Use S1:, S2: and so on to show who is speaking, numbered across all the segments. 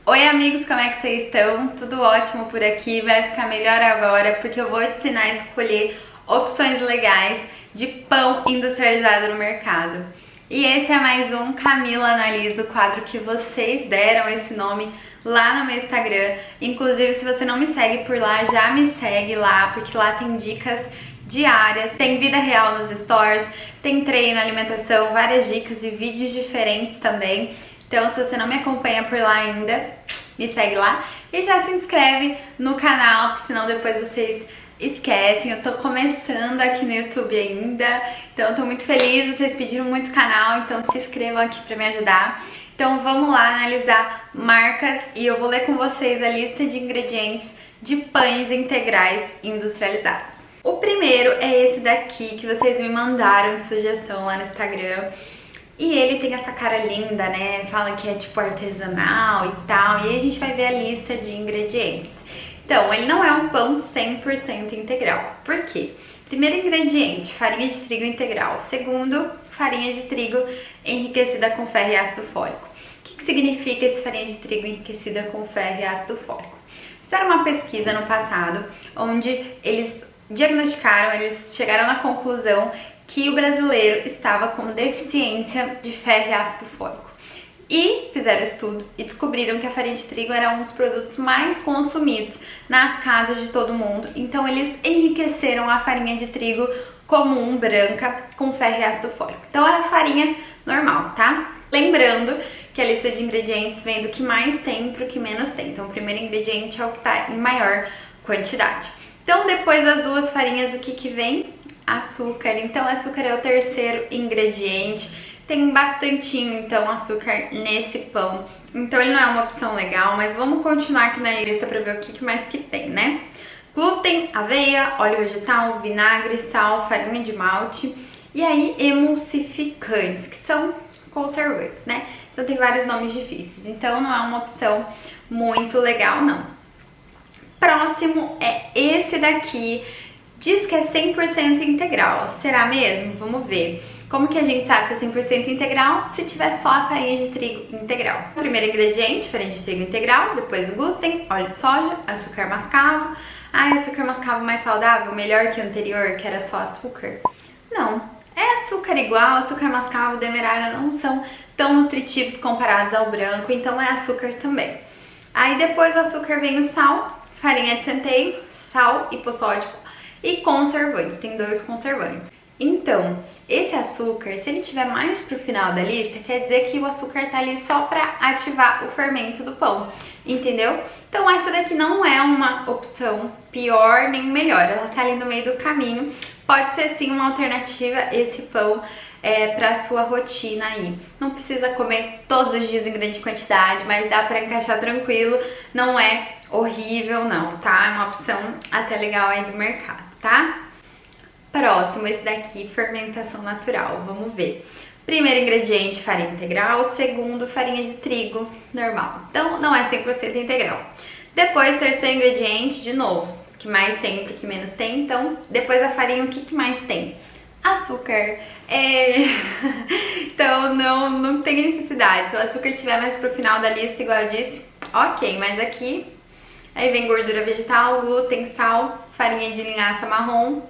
S1: Oi amigos, como é que vocês estão? Tudo ótimo por aqui, vai ficar melhor agora porque eu vou te ensinar a escolher opções legais de pão industrializado no mercado. E esse é mais um Camila Analisa, o quadro que vocês deram esse nome lá no meu Instagram. Inclusive, se você não me segue por lá, já me segue lá, porque lá tem dicas diárias, tem vida real nos stories, tem treino, alimentação, várias dicas e vídeos diferentes também. Então, se você não me acompanha por lá ainda, me segue lá e já se inscreve no canal, porque senão depois vocês esquecem. Eu tô começando aqui no YouTube ainda, então eu tô muito feliz, vocês pediram muito canal, então se inscrevam aqui pra me ajudar. Então vamos lá analisar marcas e eu vou ler com vocês a lista de ingredientes de pães integrais industrializados. O primeiro é esse daqui que vocês me mandaram de sugestão lá no Instagram. E ele tem essa cara linda, né? Fala que é tipo artesanal e tal. E aí a gente vai ver a lista de ingredientes. Então, ele não é um pão 100% integral. Por quê? Primeiro ingrediente, farinha de trigo integral. Segundo, farinha de trigo enriquecida com ferro e ácido fólico. O que significa esse farinha de trigo enriquecida com ferro e ácido fólico? Fizeram uma pesquisa no passado, onde eles diagnosticaram, eles chegaram na conclusão que o brasileiro estava com deficiência de ferro e ácido fólico. E fizeram estudo e descobriram que a farinha de trigo era um dos produtos mais consumidos nas casas de todo mundo. Então eles enriqueceram a farinha de trigo comum, branca, com ferro e ácido fólico. Então é a farinha normal, tá? Lembrando que a lista de ingredientes vem do que mais tem para o que menos tem. Então o primeiro ingrediente é o que está em maior quantidade. Então depois das duas farinhas, o que vem? Açúcar. Então açúcar é o terceiro ingrediente, tem bastantinho então açúcar nesse pão, então ele não é uma opção legal, mas vamos continuar aqui na lista para ver o que mais que tem, né? Glúten, aveia, óleo vegetal, vinagre, sal, farinha de malte e aí emulsificantes, que são conservantes, né? Então tem vários nomes difíceis, então não é uma opção muito legal não. Próximo é esse daqui. Diz que é 100% integral. Será mesmo? Vamos ver. Como que a gente sabe se é 100% integral? Se tiver só a farinha de trigo integral. Primeiro ingrediente, farinha de trigo integral, depois glúten, óleo de soja, açúcar mascavo. Açúcar mascavo mais saudável, melhor que o anterior, que era só açúcar? Não. É açúcar igual, açúcar mascavo e demerara não são tão nutritivos comparados ao branco, então é açúcar também. Aí depois do açúcar vem o sal, farinha de centeio, sal hipossódico e conservantes, tem dois conservantes. Então, esse açúcar, se ele tiver mais pro final da lista, quer dizer que o açúcar tá ali só para ativar o fermento do pão, entendeu? Então essa daqui não é uma opção pior nem melhor, ela tá ali no meio do caminho. Pode ser sim uma alternativa esse pão para sua rotina aí. Não precisa comer todos os dias em grande quantidade, mas dá para encaixar tranquilo, não é horrível não, tá? É uma opção até legal aí do mercado, tá? Próximo, esse daqui, fermentação natural, vamos ver. Primeiro ingrediente, farinha integral. Segundo, farinha de trigo normal. Então, não é 100% integral. Depois, terceiro ingrediente, de novo, o que mais tem para o que menos tem. Então, depois da farinha, o que mais tem? Açúcar. Então, não tem necessidade. Se o açúcar estiver mais pro final da lista, igual eu disse, ok. Mas aqui, aí vem gordura vegetal, glúten, sal, farinha de linhaça marrom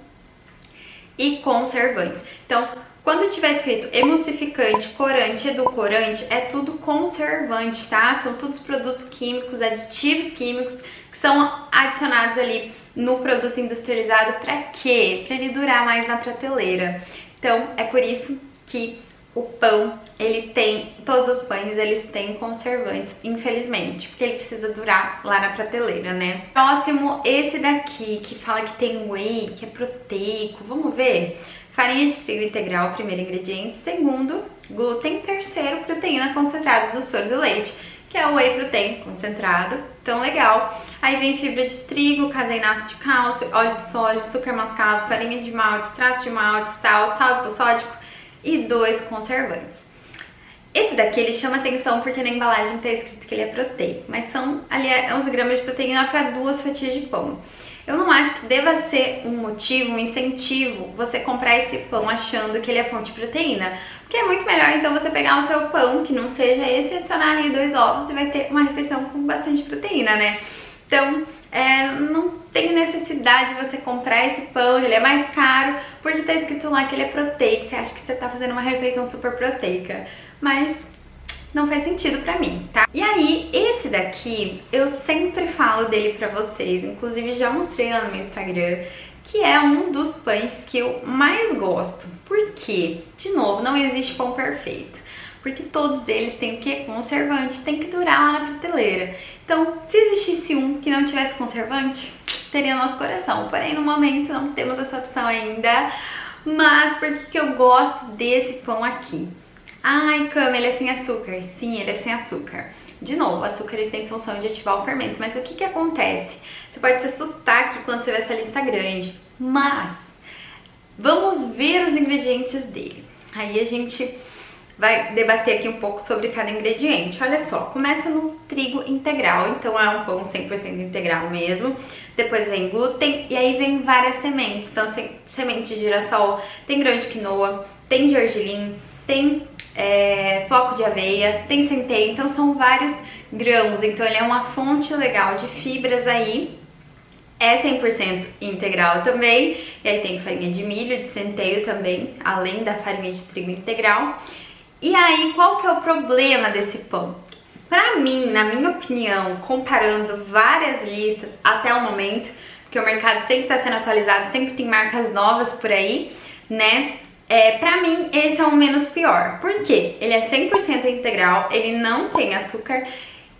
S1: e conservantes. Então, quando tiver escrito emulsificante, corante, edulcorante, é tudo conservante, tá? São todos produtos químicos, aditivos químicos que são adicionados ali no produto industrializado. Pra quê? Pra ele durar mais na prateleira. Então, é por isso que o pão, ele tem, todos os pães, eles têm conservantes, infelizmente, porque ele precisa durar lá na prateleira, né? Próximo, esse daqui, que fala que tem whey, que é proteico, vamos ver? Farinha de trigo integral, primeiro ingrediente. Segundo, glúten. Terceiro, proteína concentrada do soro do leite, que é o whey protein concentrado, tão legal. Aí vem fibra de trigo, caseinato de cálcio, óleo de soja, açúcar mascavo, farinha de malte, extrato de malte, sal hipossódico e dois conservantes. Esse daqui ele chama atenção porque na embalagem está escrito que ele é proteico, mas são ali 11 gramas de proteína para 2 fatias de pão. Eu não acho que deva ser um motivo, um incentivo você comprar esse pão achando que ele é fonte de proteína, Porque é muito melhor então você pegar o seu pão, que não seja esse, e adicionar ali 2 ovos e vai ter uma refeição com bastante proteína, né? Então, não tem necessidade de você comprar esse pão, ele é mais caro, porque tá escrito lá que ele é proteico, você acha que você tá fazendo uma refeição super proteica, mas não faz sentido pra mim, tá? E aí, esse daqui, eu sempre falo dele pra vocês, inclusive já mostrei lá no meu Instagram, que é um dos pães que eu mais gosto. Por quê? De novo, não existe pão perfeito, porque todos eles têm o quê? Conservante, tem que durar lá na prateleira. Então, se existisse um que não tivesse conservante, teria nosso coração, porém no momento não temos essa opção ainda. Mas por que eu gosto desse pão aqui? Ai, Cami, ele é sem açúcar. Sim, ele é sem açúcar. De novo, o açúcar ele tem função de ativar o fermento, mas o que acontece? Você pode se assustar aqui quando você vê essa lista grande, mas vamos ver os ingredientes dele. Aí a gente vai debater aqui um pouco sobre cada ingrediente. Olha só, começa no trigo integral, então é um pão 100% integral mesmo. Depois vem glúten e aí vem várias sementes. Então, semente de girassol, tem grão de quinoa, tem gergelim, tem floco de aveia, tem centeio, então são vários grãos. Então ele é uma fonte legal de fibras aí. É 100% integral também, e aí tem farinha de milho, de centeio também, além da farinha de trigo integral. E aí, qual que é o problema desse pão? Pra mim, na minha opinião, comparando várias listas até o momento, porque o mercado sempre tá sendo atualizado, sempre tem marcas novas por aí, né? Pra mim, esse é o menos pior. Por quê? Ele é 100% integral, ele não tem açúcar,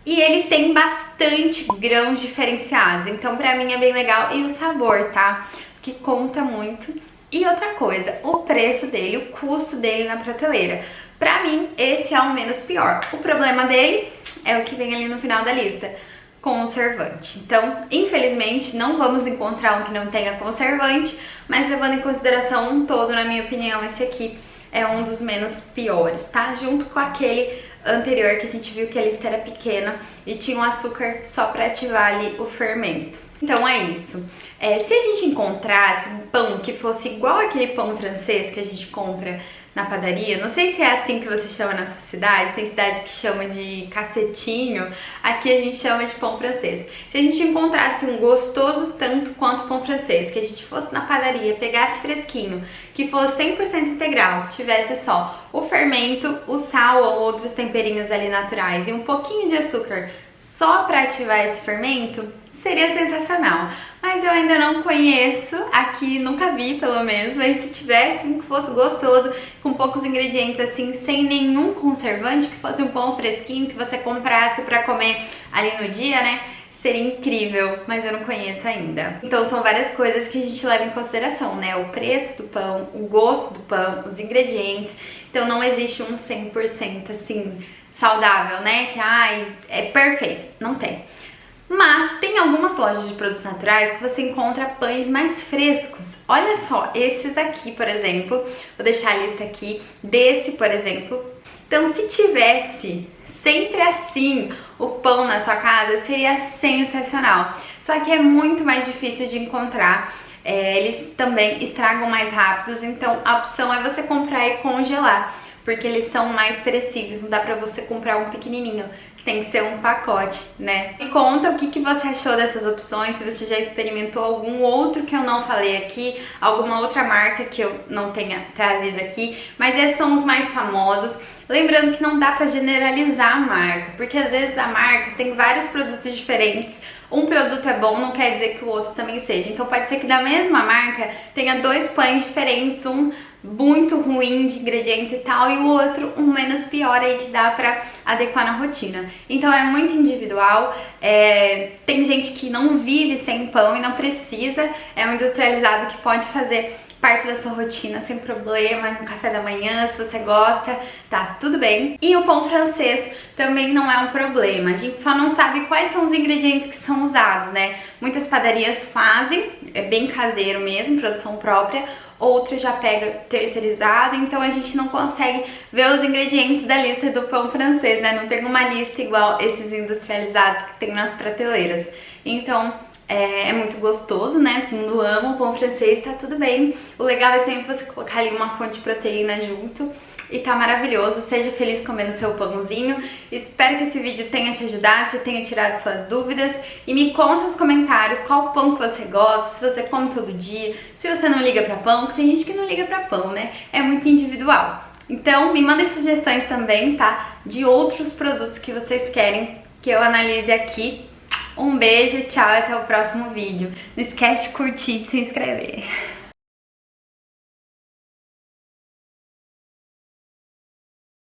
S1: e ele tem bastante grãos diferenciados, então pra mim é bem legal. E o sabor, tá? Que conta muito. E outra coisa, o preço dele, o custo dele na prateleira. Pra mim, esse é o menos pior. O problema dele é o que vem ali no final da lista, conservante. Então, infelizmente, não vamos encontrar um que não tenha conservante, mas levando em consideração um todo, na minha opinião, esse aqui é um dos menos piores, tá? Junto com aquele anterior que a gente viu que a lista era pequena e tinha um açúcar só para ativar ali o fermento. Então é isso. Se a gente encontrasse um pão que fosse igual aquele pão francês que a gente compra na padaria, não sei se é assim que você chama na sua cidade, tem cidade que chama de cacetinho, aqui a gente chama de pão francês. Se a gente encontrasse um gostoso tanto quanto pão francês, que a gente fosse na padaria, pegasse fresquinho, que fosse 100% integral, que tivesse só o fermento, o sal ou outros temperinhos ali naturais e um pouquinho de açúcar só para ativar esse fermento, seria sensacional. Mas eu ainda não conheço, aqui nunca vi pelo menos, mas se tivesse um que fosse gostoso, com poucos ingredientes assim, sem nenhum conservante, que fosse um pão fresquinho que você comprasse para comer ali no dia, né? Seria incrível, mas eu não conheço ainda. Então são várias coisas que a gente leva em consideração, né? O preço do pão, o gosto do pão, os ingredientes. Então não existe um 100% assim saudável, né? Que é perfeito. Não tem. Mas tem algumas lojas de produtos naturais que você encontra pães mais frescos. Olha só, esses aqui, por exemplo, vou deixar a lista aqui desse, por exemplo. Então, se tivesse sempre assim o pão na sua casa, seria sensacional. Só que é muito mais difícil de encontrar. Eles também estragam mais rápidos, então a opção é você comprar e congelar, porque eles são mais perecíveis, não dá pra você comprar um pequenininho, tem que ser um pacote, né? Me conta o que você achou dessas opções, se você já experimentou algum outro que eu não falei aqui, alguma outra marca que eu não tenha trazido aqui, mas esses são os mais famosos. Lembrando que não dá pra generalizar a marca, porque às vezes a marca tem vários produtos diferentes. Um produto é bom, não quer dizer que o outro também seja. Então pode ser que da mesma marca tenha 2 pães diferentes, um muito ruim de ingredientes e tal, e o outro um menos pior aí que dá pra adequar na rotina. Então é muito individual, tem gente que não vive sem pão e não precisa, é um industrializado que pode fazer parte da sua rotina sem problema, no café da manhã, se você gosta, tá tudo bem. E o pão francês também não é um problema, a gente só não sabe quais são os ingredientes que são usados, né? Muitas padarias fazem, é bem caseiro mesmo, produção própria, outras já pega terceirizado, então a gente não consegue ver os ingredientes da lista do pão francês, né? Não tem uma lista igual esses industrializados que tem nas prateleiras. Então é muito gostoso, né? Todo mundo ama o pão francês, tá tudo bem. O legal é sempre você colocar ali uma fonte de proteína junto. e tá maravilhoso. Seja feliz comendo seu pãozinho. Espero que esse vídeo tenha te ajudado, você tenha tirado suas dúvidas. E me conta nos comentários qual pão que você gosta, se você come todo dia, se você não liga pra pão, porque tem gente que não liga pra pão, né? É muito individual. Então me mandem sugestões também, tá? De outros produtos que vocês querem que eu analise aqui. Um beijo, tchau e até o próximo vídeo. Não esquece de curtir e de se inscrever.